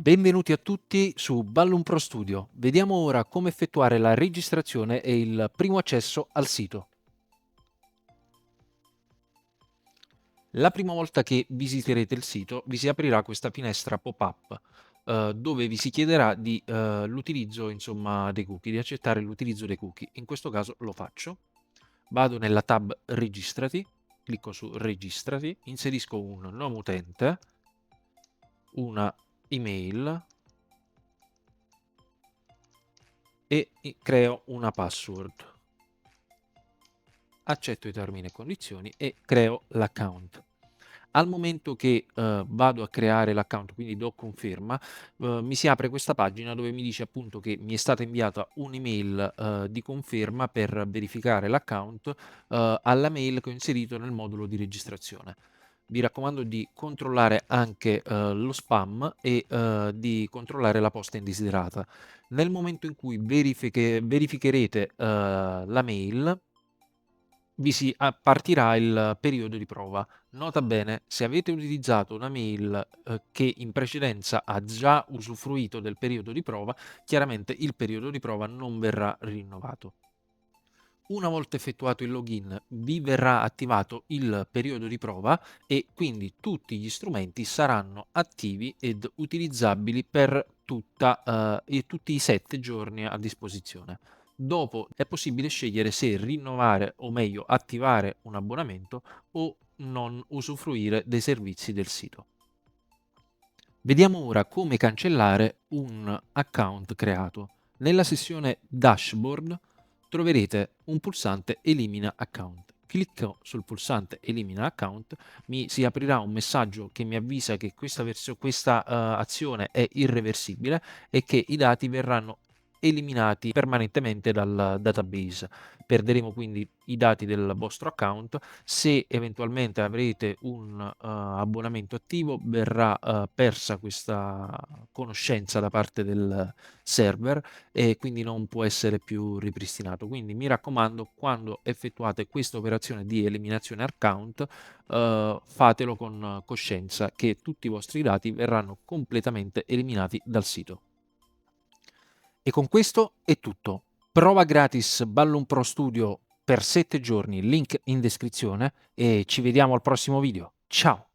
Benvenuti a tutti su Ballum Pro Studio. Vediamo ora come effettuare la registrazione e il primo accesso al sito. La prima volta che visiterete il sito vi si aprirà questa finestra pop-up dove vi si chiederà di l'utilizzo dei cookie, di accettare l'utilizzo dei cookie. In questo caso lo faccio. Vado nella tab Registrati, clicco su Registrati, inserisco un nome utente, una email e creo una password. Accetto i termini e condizioni e creo l'account. Al momento che vado a creare l'account, quindi do conferma, mi si apre questa pagina dove mi dice appunto che mi è stata inviata un'email di conferma per verificare l'account alla mail che ho inserito nel modulo di registrazione. Vi raccomando di controllare anche lo spam e di controllare la posta indesiderata. Nel momento in cui verificherete la mail, partirà il periodo di prova. Nota bene, se avete utilizzato una mail che in precedenza ha già usufruito del periodo di prova, chiaramente il periodo di prova non verrà rinnovato. Una volta effettuato il login vi verrà attivato il periodo di prova e quindi tutti gli strumenti saranno attivi ed utilizzabili per tutti i 7 giorni a disposizione. Dopo è possibile scegliere se rinnovare o meglio attivare un abbonamento o non usufruire dei servizi del sito. Vediamo ora come cancellare un account creato. Nella sezione Dashboard troverete un pulsante Elimina account. Clicco sul pulsante Elimina account, mi si aprirà un messaggio che mi avvisa che questa azione è irreversibile e che i dati verranno eliminati permanentemente dal database. Perderemo quindi i dati del vostro account. Se eventualmente avrete un abbonamento attivo, verrà persa questa conoscenza da parte del server e quindi non può essere più ripristinato. Quindi mi raccomando, quando effettuate questa operazione di eliminazione account, fatelo con coscienza che tutti i vostri dati verranno completamente eliminati dal sito. E con questo è tutto. Prova gratis Ballum Pro Studio per 7 giorni, link in descrizione e ci vediamo al prossimo video. Ciao!